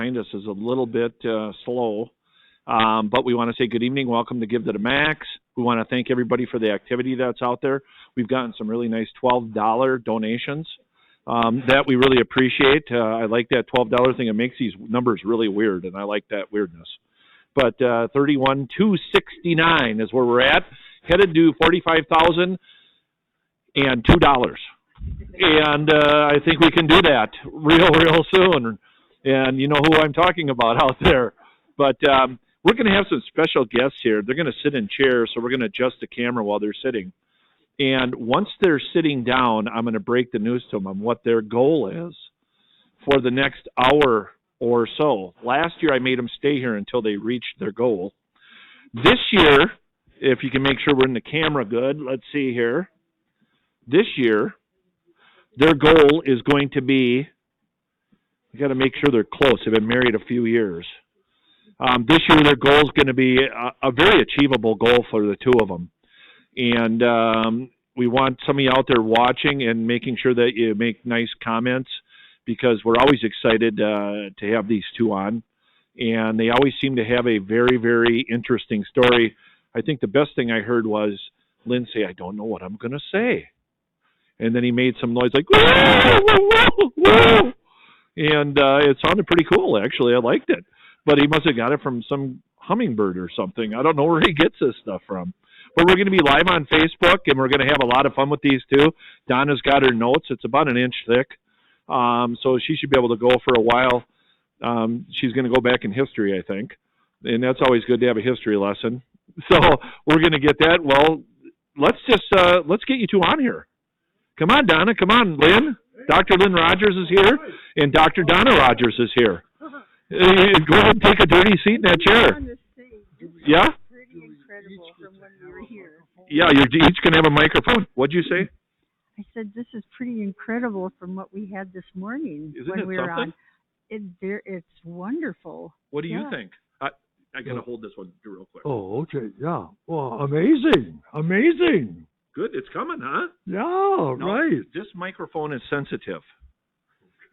behind us is a little bit slow. But we want to say good evening. Welcome to Give to the Max. We want to thank everybody for the activity that's out there. We've gotten some really nice $12 donations that we really appreciate. I like that $12 thing. It makes these numbers really weird, and I like that weirdness. But 31,269 is where we're at. Headed to $45,002. And I think we can do that real soon. And you know who I'm talking about out there. But we're going to have some special guests here. They're going to sit in chairs, so we're going to adjust the camera while they're sitting. And once they're sitting down, I'm going to break the news to them on what their goal is for the next hour or so. Last year, I made them stay here until they reached their goal. This year, if you can make sure we're in the camera good, let's see here. This year, their goal is going to be, you got to make sure they're close. They've been married a few years. This year, their goal is going to be a very achievable goal for the two of them. And we want somebody out there watching and making sure that you make nice comments, because we're always excited to have these two on. And they always seem to have a very, very interesting story. I think the best thing I heard was Lynn say, I don't know what I'm going to say. And then he made some noise like, whoa, whoa, whoa, whoa. And it sounded pretty cool, actually. I liked it. But he must have got it from some hummingbird or something. I don't know where he gets this stuff from. But we're going to be live on Facebook, and we're going to have a lot of fun with these two. Donna's got her notes. It's about an inch thick. So she should be able to go for a while. She's going to go back in history, I think. And that's always good to have a history lesson. So we're going to get that. Well, let's get you two on here. Come on, Donna. Come on, Lynn. Dr. Lynn Rogers is here, and Dr. Donna Rogers is here. Go ahead and take a dirty seat in that chair. Yeah? Pretty incredible from when we were here. Yeah, you're each going to have a microphone. What'd you say? I said, this is pretty incredible from what we had this morning. Isn't when it we were something? On. It's wonderful. What do you think? I got to hold this one real quick. Oh, okay. Yeah. Well, amazing. Amazing. Good. It's coming, huh? Yeah, No, right. This microphone is sensitive.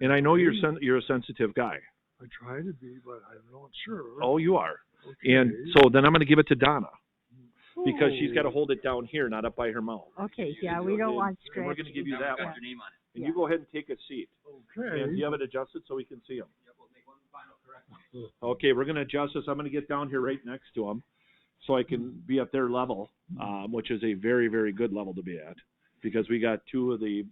And I know you're a sensitive guy. I try to be, but I'm not sure. Oh, you are. Okay. And so then I'm going to give it to Donna, because she's got to Oh. hold it down here, not up by her mouth. Okay, yeah, we don't want And stretch. we're going to give you that one. And Yeah. you go ahead and take a seat. Okay. And you have it adjusted so we can see them. Okay, we're going to adjust this. I'm going to get down here right next to them so I can be at their level, which is a very, very good level to be at, because we got two of the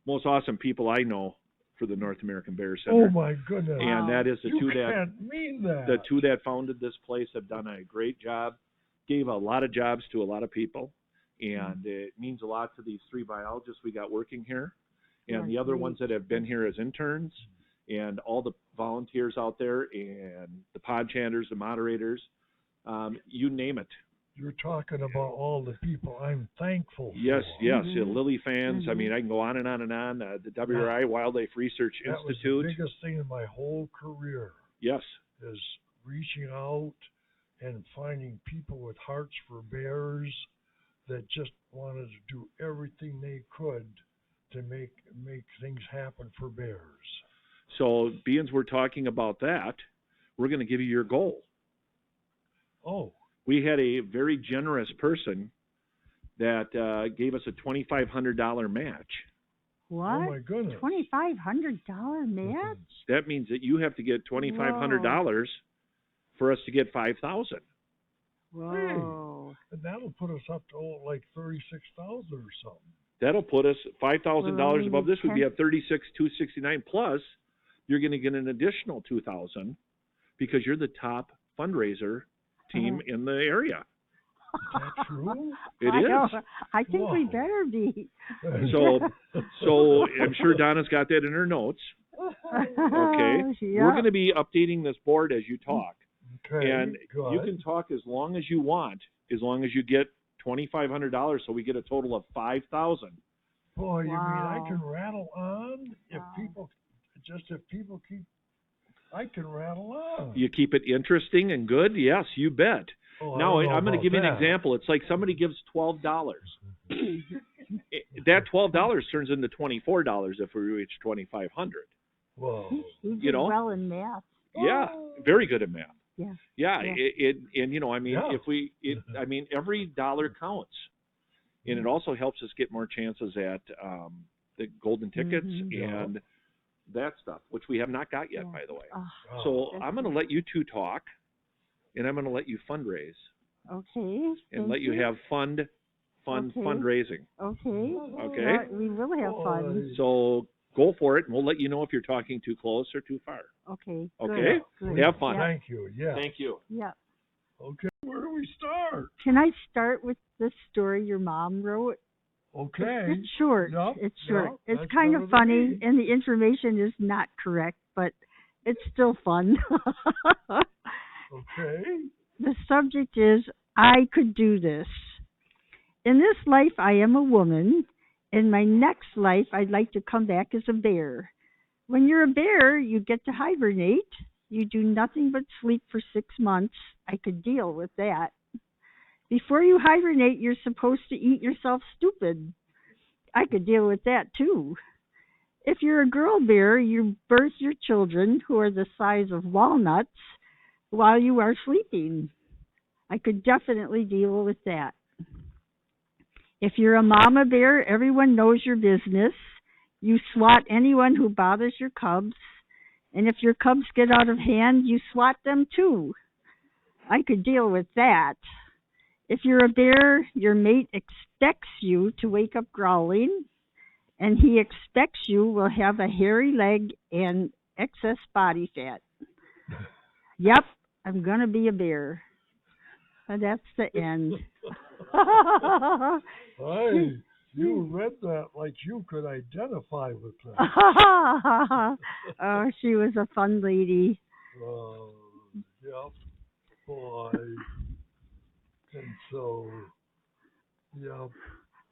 most awesome people I know for the North American Bear Center. Oh my goodness. And that is the You two that can't mean that. the two that founded this place have done a great job, gave a lot of jobs to a lot of people, and it means a lot to these three biologists we got working here, and the other ones that have been here as interns, and all the volunteers out there, and the pod chanters, the moderators, you name it. You're talking about all the people I'm thankful for. Yes, Lily fans. I mean, I can go on and on and on. The WRI Wildlife Research Institute. That was the biggest thing in my whole career. Yes. Is reaching out and finding people with hearts for bears that just wanted to do everything they could to make things happen for bears. So, being we're talking about that, we're going to give you your goal. Oh. We had a very generous person that gave us a $2,500 match. What? Oh my goodness. $2,500 match? That means that you have to get $2,500 for us to get $5,000. Whoa. And that'll put us up to like $36,000 or something. That'll put us $5,000 above this. We'd be at $36,269 plus. You're going to get an additional $2,000 because you're the top fundraiser team in the area. Is that true? It is. I think we better be. So I'm sure Donna's got that in her notes. Okay. Yeah. We're going to be updating this board as you talk. Okay. And you can talk as long as you want, as long as you get $2,500, so we get a total of $5,000. Boy, you mean I can rattle on if people keep. I can rattle on. You keep it interesting and good? Yes, you bet. Oh, Now, I'm going to give you an that. example. It's like somebody gives $12. That $12 turns into $24 if we reach $2,500. Whoa. He did well in math. Yeah, very good at math. Yeah. Yeah, Yeah. and I mean, Yeah. I mean, every dollar counts, and it also helps us get more chances at the golden tickets Yeah. and that stuff, which we have not got yet, Yeah. by the way. Oh, So that's I'm going to good. let you two talk, and I'm going to let you fundraise Okay. and Thank let you have fun Okay. fundraising. Okay. Okay. Yeah, we will have fun. Boy. So go for it, and we'll let you know if you're talking too close or too far. Okay. Okay? Good. Have fun. Yeah. Thank you. Yeah. Thank you. Yeah. Okay. Where do we start? Can I start with the story your mom wrote? Okay. It's short. Yep, It's short. yep, It's that's kind better of than funny, me. and the information is not correct, but it's still fun. Okay. The subject is I could do this. In this life, I am a woman. In my next life, I'd like to come back as a bear. When you're a bear, you get to hibernate. You do nothing but sleep for 6 months. I could deal with that. Before you hibernate, you're supposed to eat yourself stupid. I could deal with that too. If you're a girl bear, you birth your children who are the size of walnuts while you are sleeping. I could definitely deal with that. If you're a mama bear, everyone knows your business. You swat anyone who bothers your cubs. And if your cubs get out of hand, you swat them too. I could deal with that. If you're a bear, your mate expects you to wake up growling, and he expects you will have a hairy leg and excess body fat. Yep, I'm going to be a bear. And that's the end. Hey, you read that like you could identify with that. Oh, she was a fun lady. Yep. Boy. And so, yep.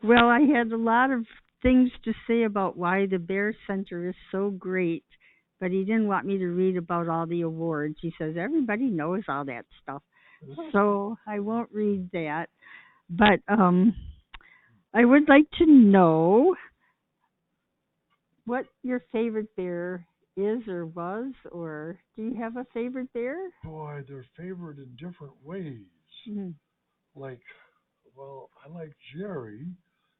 Well, I had a lot of things to say about why the Bear Center is so great, but he didn't want me to read about all the awards. He says everybody knows all that stuff. So I won't read that. But I would like to know what your favorite bear is or was, or do you have a favorite bear? Boy, they're favored in different ways. Mm-hmm. Like, well, I like Jerry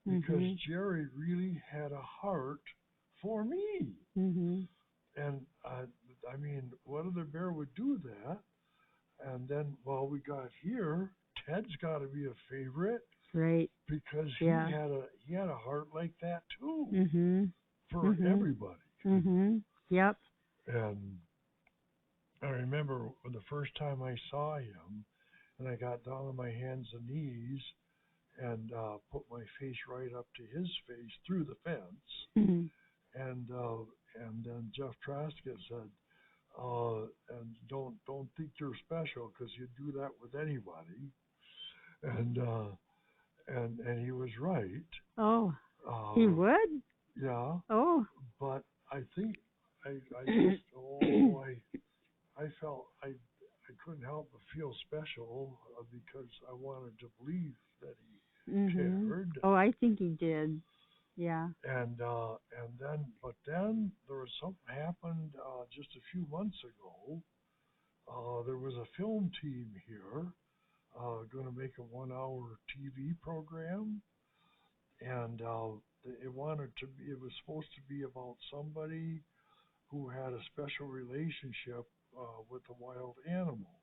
because Jerry really had a heart for me. Mm-hmm. And I mean, what other bear would do that? And then while we got here, Ted's got to be a favorite, Right. because Yeah. he had a heart like that too, Mhm. for everybody. Mhm. Yep. And I remember when the first time I saw him, and I got down on my hands and knees and put my face right up to his face through the fence, Mhm. and then Jeff Traskett said, and don't think you're special because you do that with anybody, and he was right. Oh, he would? Yeah, Oh. but I think I just I felt I couldn't help but feel special because I wanted to believe that he cared. Oh, I think he did. Yeah. And then there was something happened just a few months ago. There was a film team here going to make a 1-hour TV program, and it was supposed to be about somebody who had a special relationship with a wild animal.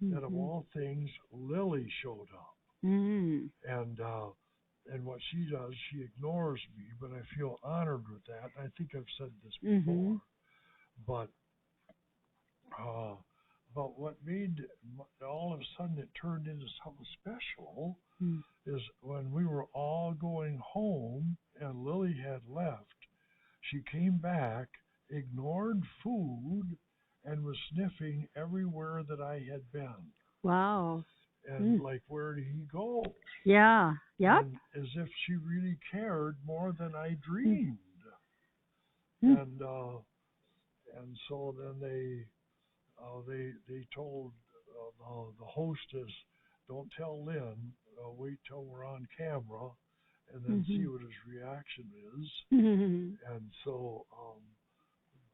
And of all things, Lily showed up. And what she does, she ignores me, but I feel honored with that. I think I've said this before. But what made all of a sudden it turned into something special is when we were all going home and Lily had left, she came back, ignored food, and was sniffing everywhere that I had been. Wow. And like, where did he go? Yeah. Yep. And as if she really cared more than I dreamed. And so then they told the hostess, don't tell Lynn, wait till we're on camera, and then see what his reaction is. And so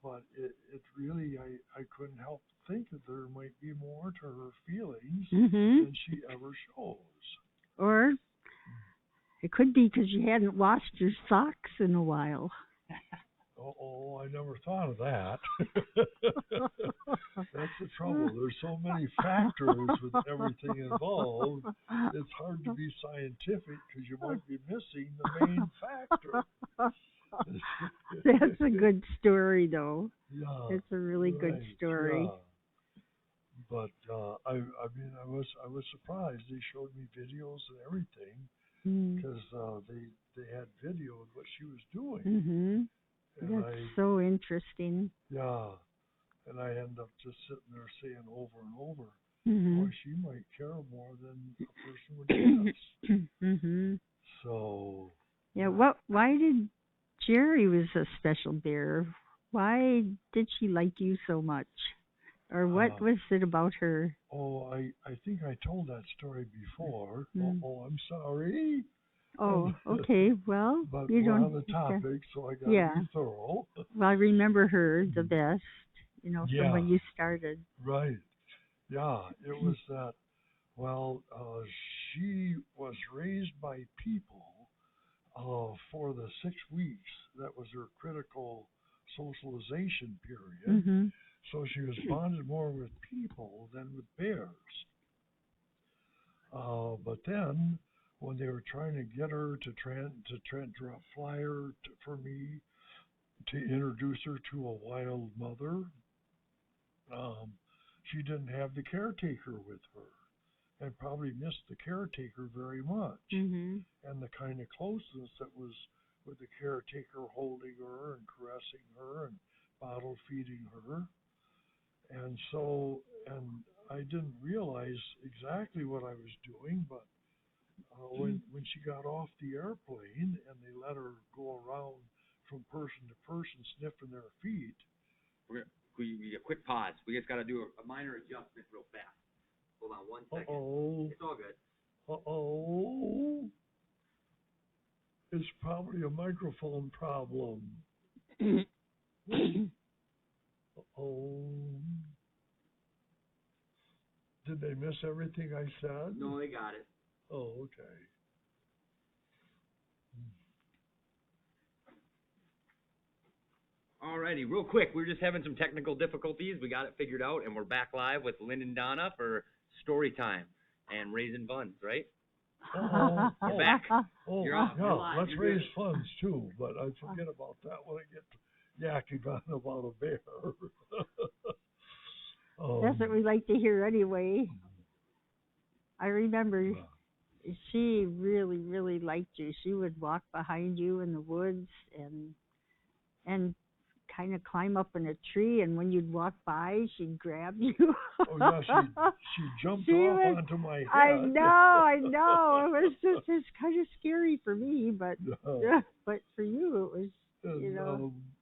but it really, I couldn't help think that there might be more to her feelings than she ever shows. Or it could be because you hadn't washed your socks in a while. Oh, I never thought of that. That's the trouble. There's so many factors with everything involved. It's hard to be scientific because you might be missing the main factor. That's a good story, though. Yeah, It's a really good story. Yeah. But I mean, I was surprised. They showed me videos and everything because they had video of what she was doing. And That's so interesting. Yeah, and I end up just sitting there saying over and over, boy, she might care more than a person would guess. So. Yeah. Why did Jerry was a special bear? Why did she like you so much? Or what was it about her? Oh, I think I told that story before. Oh, I'm sorry. Oh, okay. Well, but you we're don't. on the topic, so I got to be thorough. Well, I remember her the best, from when you started. Right. Yeah, it was that. Well, she was raised by people for the 6 weeks. That was her critical socialization period. So she was bonded more with people than with bears. But then, when they were trying to get her to draw a flyer for me to introduce her to a wild mother, she didn't have the caretaker with her, and probably missed the caretaker very much, and the kind of closeness that was with the caretaker holding her and caressing her and bottle feeding her. And so, and I didn't realize exactly what I was doing, but when she got off the airplane and they let her go around from person to person sniffing their feet. We a quick pause. We just got to do a minor adjustment real fast. Hold on 1 second. Uh-oh. It's all good. Uh-oh. It's probably a microphone problem. Uh-oh. Did they miss everything I said? No, they got it. Oh, okay. Alrighty, real quick. We're just having some technical difficulties. We got it figured out, and we're back live with Lynn and Donna for story time and raising funds, right? Uh-oh. You're back. Oh, You're on. You're yeah, live. let's You're raise good. funds too, but I forget about that when I get to yakking on about a bear. That's what we like to hear anyway. I remember she really, really liked you. She would walk behind you in the woods and kind of climb up in a tree, and when you'd walk by, she'd grab you. Oh yeah, she jumped off onto my head. I know. It was just kind of scary for me, but but for you it was,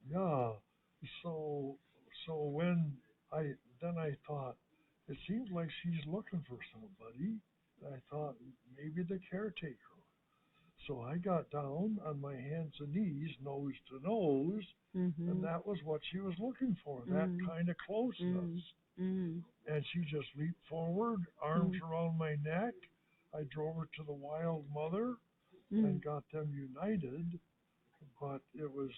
yeah. So when I thought, it seems like she's looking for somebody. I thought maybe the caretaker. So I got down on my hands and knees, nose to nose, and that was what she was looking for, that kind of closeness. And she just leaped forward, arms around my neck. I drove her to the wild mother and got them united. But it was,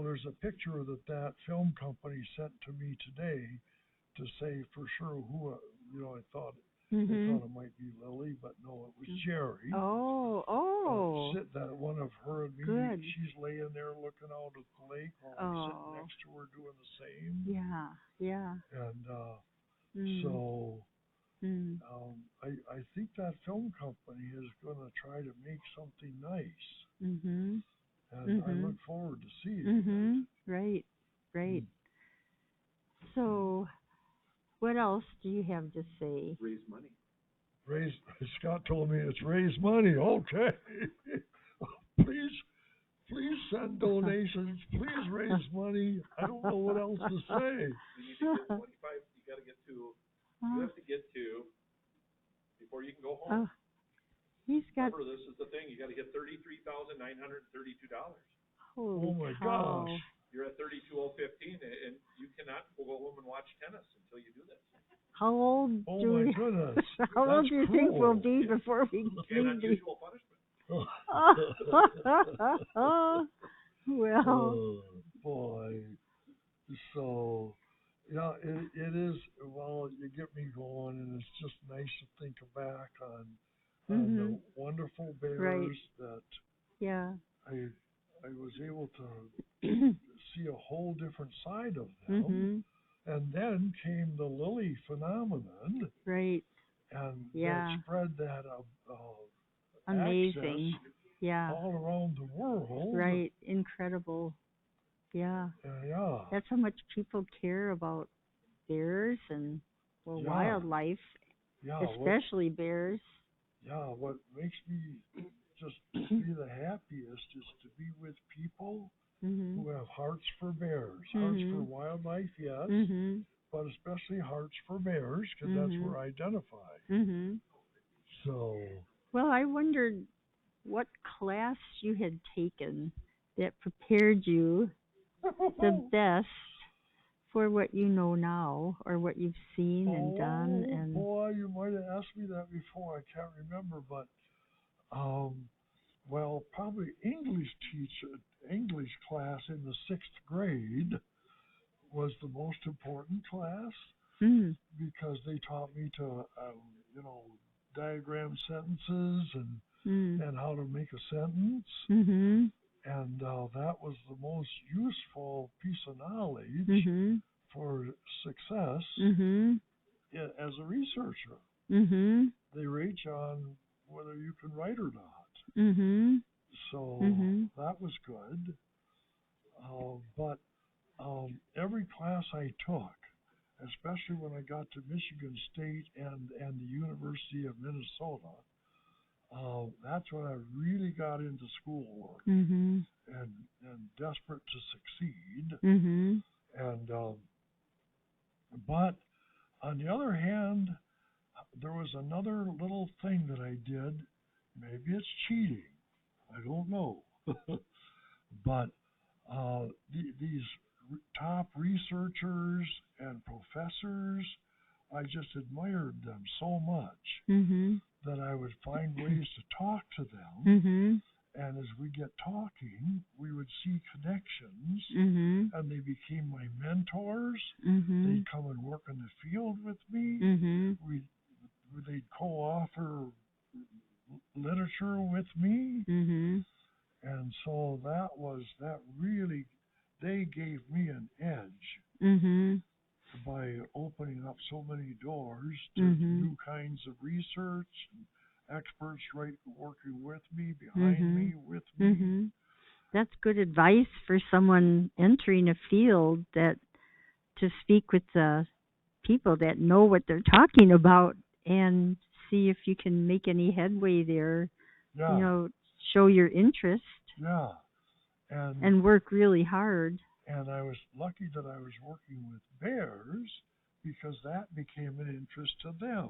there's a picture that film company sent to me today to say for sure who, I thought it might be Lily, but no, it was Jerry. That one of her and me. Good. She's laying there looking out at the lake while we're sitting next to her doing the same. Yeah. And so I think that film company is going to try to make something nice. And I look forward to seeing it. Right. So, what else do you have to say? Raise money. Scott told me it's raise money. Okay. Please send donations. Please raise money. I don't know what else to say. You need to get 25. You got to get to. You have to get to before you can go home. He's got. Remember, this is the thing. You got to get $33,932. Oh my gosh! You're at 32015, and you cannot go home and watch tennis until you do this. How old Oh do my we, goodness. how old That's do you think we'll cool. be before we And leave the... unusual punishment. Well, Oh, boy. So, yeah, it is, well, you get me going, and it's just nice to think back on the wonderful bears Right. that yeah. I was able to see a whole different side of them. And then came the Lily phenomenon, Right. and Yeah. that spread that Amazing. access Yeah. all around the world. Right. Incredible. Yeah. Yeah. That's how much people care about bears and Yeah. wildlife, Yeah. especially bears. What makes me just be the happiest is to be with people who have hearts for bears, hearts for wildlife, yes, but especially hearts for bears, because that's where I identify. So. Well, I wondered what class you had taken that prepared you the best for what you know now, or what you've seen and done. And Boy, you might have asked me that before. I can't remember, but well, probably English class in the 6th grade was the most important class, because they taught me to, diagram sentences and how to make a sentence. And that was the most useful piece of knowledge for success as a researcher. They rate you on whether you can write or not. So that was good. But every class I took, especially when I got to Michigan State and the University of Minnesota, that's when I really got into schoolwork and desperate to succeed. And but on the other hand, there was another little thing that I did. Maybe it's cheating. I don't know. But these top researchers and professors, I just admired them so much that I would find ways to talk to them. And as we get talking, we would see connections, and they became my mentors. They'd come and work in the field with me. They'd co-author literature with me. And so that really, they gave me an edge by opening up so many doors to new kinds of research, and experts working with me, behind me, with me. That's good advice for someone entering a field, that to speak with the people that know what they're talking about and see if you can make any headway there. Yeah. Show your interest. Yeah. And work really hard. And I was lucky that I was working with bears, because that became an interest to them.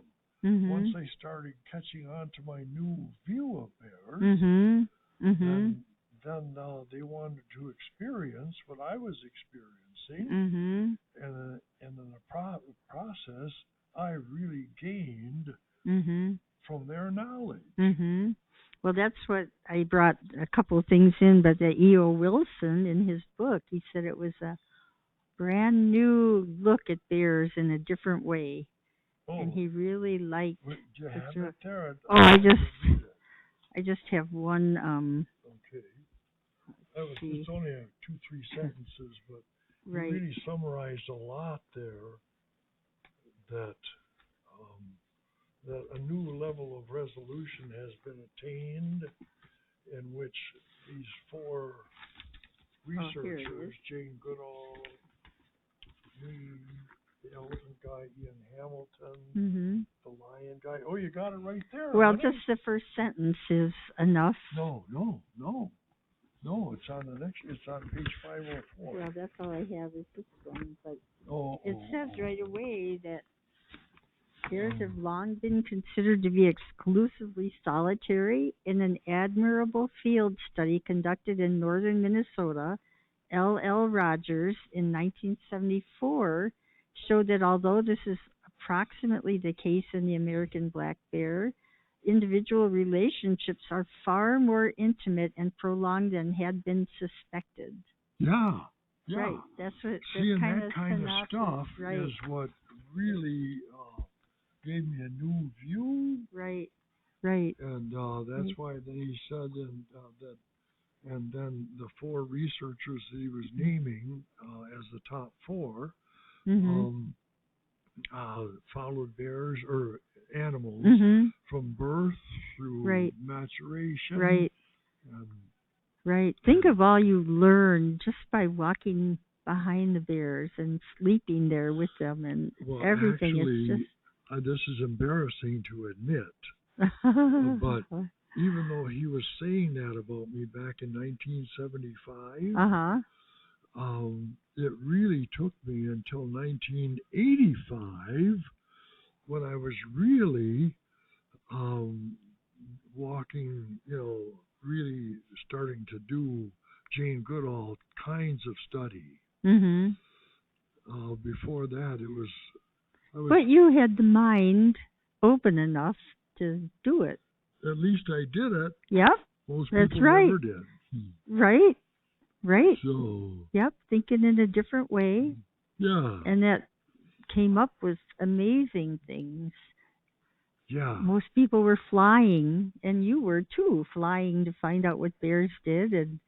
Once they started catching on to my new view of bears, then they wanted to experience what I was experiencing. And in the process, I really gained from their knowledge. Well, that's what I brought a couple of things in, but that E.O. Wilson, in his book, he said it was a brand new look at bears in a different way. And he really liked. Do you have it there? Oh, I just have one. Okay. It's only 2-3 sentences, but right. you really summarized a lot there. That a new level of resolution has been attained, in which these 4 researchers, Jane Goodall, me, the elephant guy, Ian Hamilton, the lion guy. Oh, you got it right there. Well, honey. just the first sentence is enough. No, it's on the next. It's on page 504. Well, that's all I have is this one, but it says right away that bears have long been considered to be exclusively solitary in an admirable field study conducted in northern Minnesota L. Rogers in 1974 showed that although this is approximately the case in the American black bear, individual relationships are far more intimate and prolonged than had been suspected. Yeah. Yeah. Right. That's what Seeing kind that of kind of synopsis, stuff right. is what really gave me a new view. Right. Right. And that's why then he said that, and then the 4 researchers that he was naming as the top 4 followed bears or animals from birth through maturation. Right. And, right. Think of all you learn just by walking behind the bears and sleeping there with them and everything. Actually, it's just this is embarrassing to admit, but even though he was saying that about me back in 1975, it really took me until 1985 when I was really walking, really starting to do Jane Goodall kinds of study. Before that, But you had the mind open enough to do it. At least I did it. Yep. Most That's people right. never did. Right. Right. So. Yep. Thinking in a different way. Yeah. And that came up with amazing things. Yeah. Most people were flying, and you were too, flying to find out what bears did, and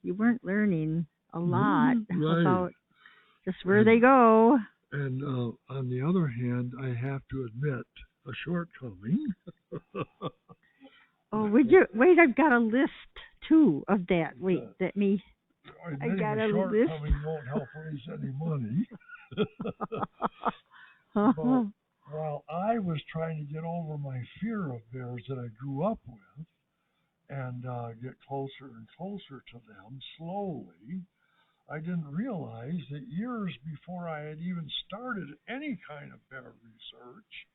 you weren't learning a lot about just where they go. And on the other hand, I have to admit a shortcoming. Oh, would you wait? I've got a list too of that. Wait, let me. I got a list. Shortcoming won't help raise any money. But while I was trying to get over my fear of bears that I grew up with and get closer and closer to them slowly, I didn't realize that years before I had even started any kind of bear research,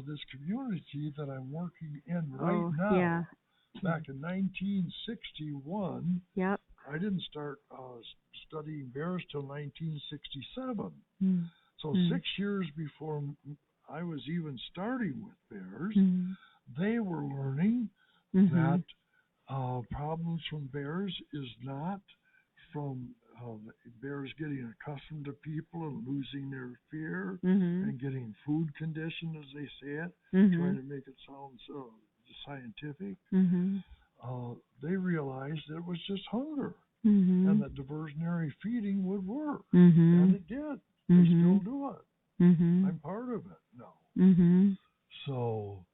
this community that I'm working in right now, back in 1961, I didn't start studying bears till 1967. So 6 years before I was even starting with bears, they were learning that problems from bears is not from bears getting accustomed to people and losing their fear and getting food conditioned, as they say it, trying to make it sound so scientific. They realized that it was just hunger and that diversionary feeding would work. And it did. They still do it. I'm part of it now. So,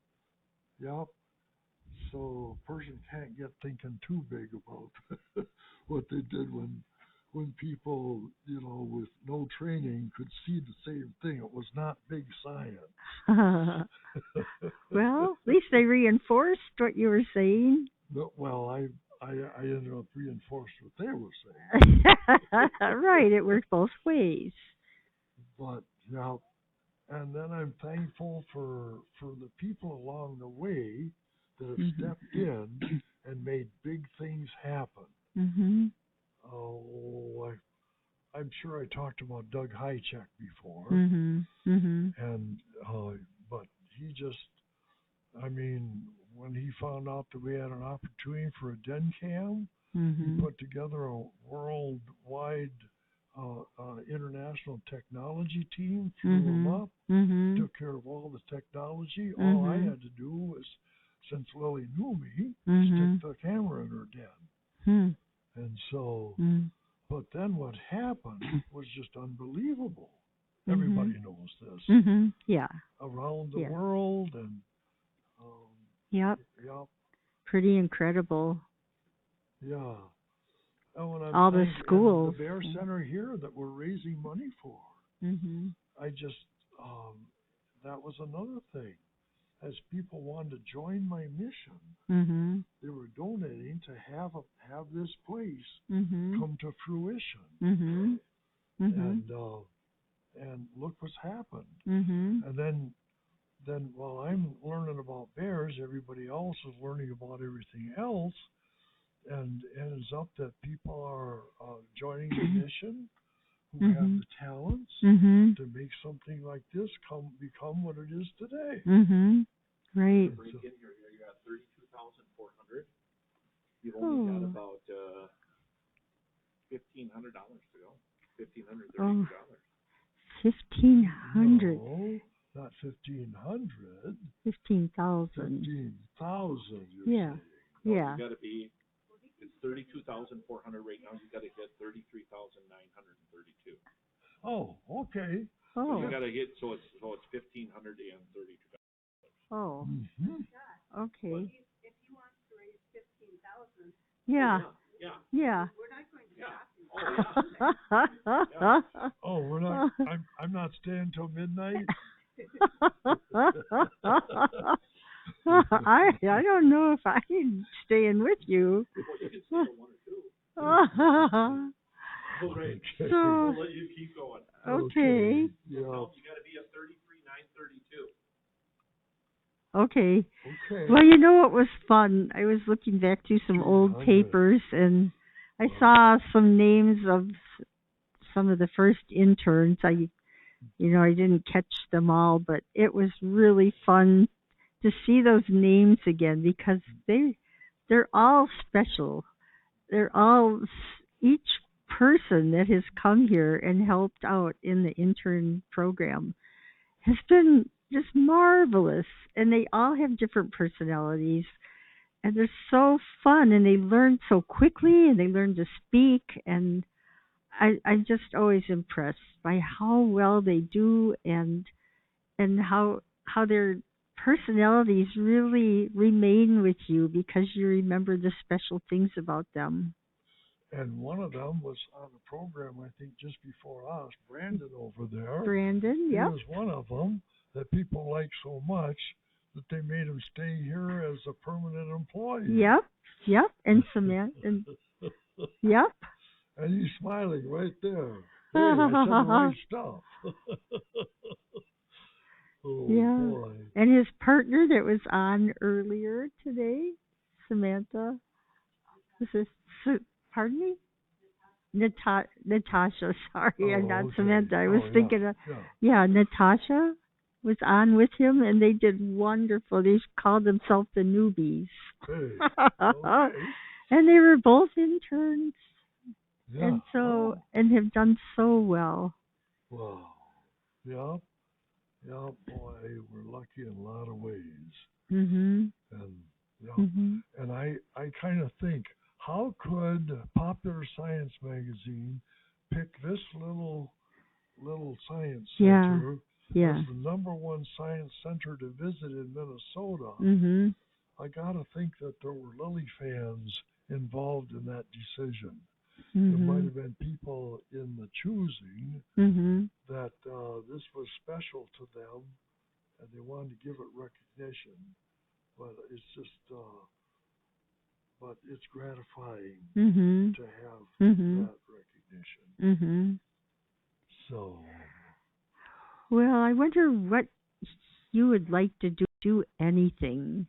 yep. So a person can't get thinking too big about what they did when people, with no training could see the same thing. It was not big science. Well, at least they reinforced what you were saying. Well, I ended up reinforced what they were saying. Right, it worked both ways. But, yeah, and then I'm thankful for the people along the way that have stepped in and made big things happen. Oh, I'm sure I talked about Doug Hychek before, and but he just, when he found out that we had an opportunity for a den cam, he put together a worldwide international technology team, flew them up, took care of all the technology. All I had to do was, since Lily knew me, stick the camera in her den. And so, but then what happened was just unbelievable. Everybody knows this. Yeah. Around the world and Yep. Pretty incredible. Yeah. And all the schools. The Bear Center here that we're raising money for. I just, that was another thing. As people wanted to join my mission, they were donating to have this place come to fruition. And look what's happened. And then while I'm learning about bears, everybody else is learning about everything else. and ends up that people are joining the mission who have Mhm. the talents Mhm. to make something like this become what it is today. Mhm. Right. Break in here, you got 32,400. You've Oh. only got about $1,500 to go. Oh. $1,532. 1,500. No, not 1,500. 15,000. 15,000. You're Yeah. saying. No, Yeah. you got to be. It's 32,400 right now. You got to hit 33,932. Oh, okay. So Oh. you got to hit. So it's 1,532. Oh. Mm-hmm. Okay. Yeah. Yeah. Yeah. Oh, we're not. I'm not staying till midnight. I don't know if I'm staying with you. Well, you can stay till 1 or 2. All right. Okay. So We'll let you keep going. okay. Yeah. No, you got to be at 33,932. Okay. Okay. Well, you know what was fun? I was looking back through some old 300. papers and I saw some names of some of the first interns. I didn't catch them all, but it was really fun to see those names again because they're all special. They're all each person that has come here and helped out in the intern program has been just marvelous, and they all have different personalities, and they're so fun, and they learn so quickly, and they learn to speak, and I'm just always impressed by how well they do, and how their personalities really remain with you because you remember the special things about them. And one of them was on the program, I think, just before us. Brandon over there. Brandon, He yep. was one of them that people liked so much that they made him stay here as a permanent employee. Yep, and Samantha, and yep. And he's smiling right there. Hey, I said the right stuff. Oh, Yeah. boy. And his partner that was on earlier today, Samantha. This is, pardon me? Natasha, sorry, I'm not okay. Samantha. I was yeah. thinking of, Yeah. Natasha was on with him and they did wonderful. They called themselves the newbies. Hey. Okay. And they were both interns Yeah. and and have done so well. Wow. Yeah. Yeah, boy, we're lucky in a lot of ways. Mhm. And Mhm. and I kind of think, how could Popular Science magazine pick this little science center Yeah. as the number one science center to visit in Minnesota? Mhm. I gotta think that there were Lily fans involved in that decision. There might Mhm. have been people in the choosing Mhm. that this was special to them and they wanted to give it recognition. But it's just, but it's gratifying Mhm. to have Mhm. that recognition. Mhm. So, Well, I wonder what you would like to do anything.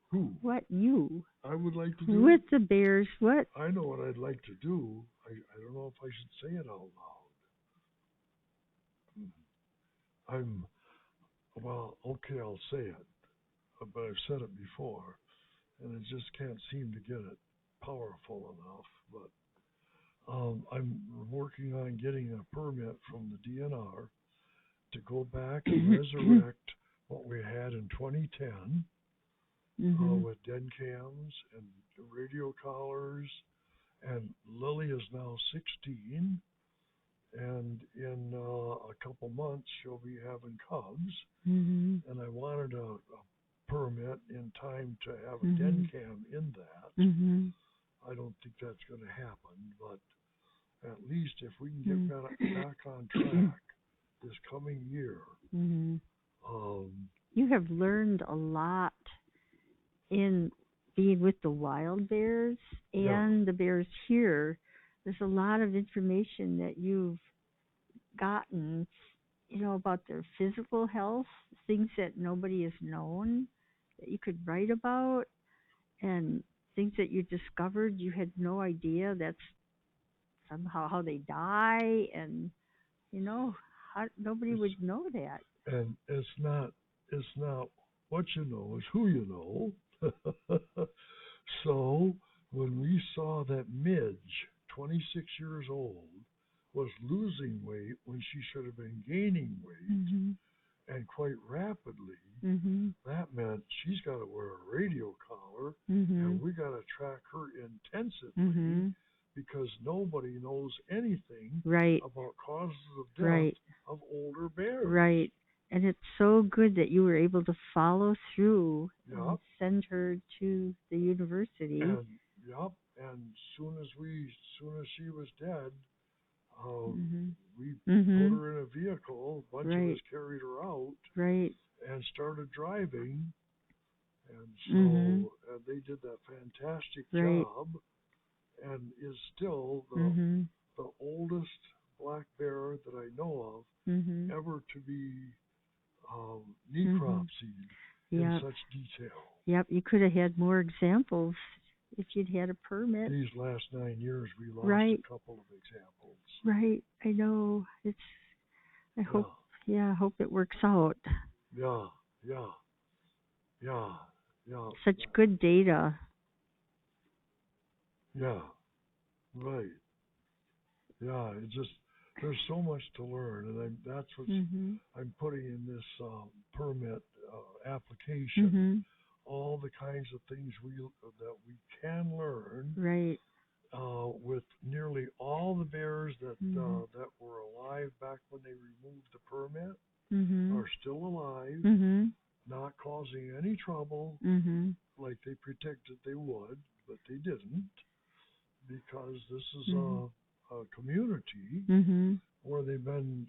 who What you I would like to do? with the Bears? What? I know what I'd like to do. I don't know if I should say it out loud. Well, okay, I'll say it. But I've said it before, and I just can't seem to get it powerful enough. But I'm working on getting a permit from the DNR to go back and resurrect what we had in 2010 with den cams and radio collars. And Lily is now 16, and in a couple months she'll be having cubs. Mhm. And I wanted a permit in time to have a den cam in that. Mhm. I don't think that's going to happen, but at least if we can get back on track this coming year. Mhm. You have learned a lot in being with the wild bears and the bears here. There's a lot of information that you've gotten, about their physical health, things that nobody has known that you could write about, and things that you discovered, you had no idea that's somehow how they die, and nobody would know that. And it's not what you know, it's who you know. So when we saw that Midge, 26 years old, was losing weight when she should have been gaining weight, Mhm. and quite rapidly, Mhm. that meant she's got to wear a radio collar, Mhm. and we got to track her intensively, Mhm. because nobody knows anything Right. about causes of death Right. of older bears. Right. And it's so good that you were able to follow through Yep. and send her to the university. And soon as she was dead, Mhm. we Mhm. put her in a vehicle. A bunch of us carried her out Right. and started driving. And so Mhm. they did that fantastic Right. job, and is still Mhm. the oldest black bear that I know Mhm. of ever to be Mhm. necropsied in Yep. such detail. Yep. You could have had more examples if you'd had a permit. These last 9 years, we lost Right. a couple of examples. Right. I know. I hope. Yeah. I hope it works out. Yeah. Such good data. Yeah. Right. Yeah. It just, there's so much to learn, and that's what Mhm. I'm putting in this permit application. Mhm. All the kinds of things that we can learn. Right. With nearly all the bears that Mhm. that were alive back when they removed the permit Mhm. are still alive, Mhm. not causing any trouble Mhm. like they predicted they would, but they didn't, because this is Mhm. a community Mhm. where they've been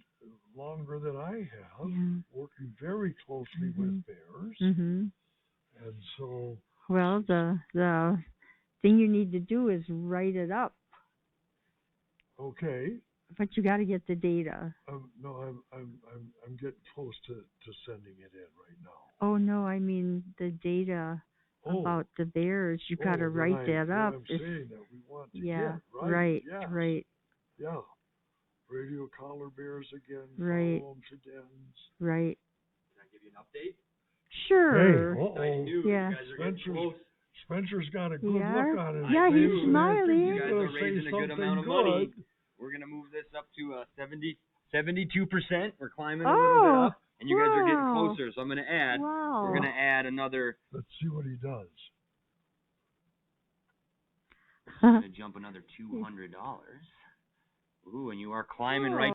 longer than I have, Yeah. working very closely with bears, Mhm. and so. Well, the thing you need to do is write it up, Okay. but you got to get the data. No, I'm getting close to sending it in right now. Oh no, I mean the data about the bears. You got to write that up. I'm saying that we want to Yeah. get Right. Yes. Right. Yeah. Radio collar bears again. Right. Follow them to dens. Right. Can I give you an update? Sure. Hey, Exciting news. Yeah. You guys are getting close. Spencer's got a good Yeah. look on his Yeah, face. he's and I think smiling. he's You guys gonna are raising say a good something amount of good. money. We're gonna move this up to 72%. We're climbing a Oh, little bit up, and you guys are getting wow. closer. So I'm gonna add. Wow. We're gonna add another. Let's see what he does. I'm gonna jump another $200. Ooh, and you are climbing right.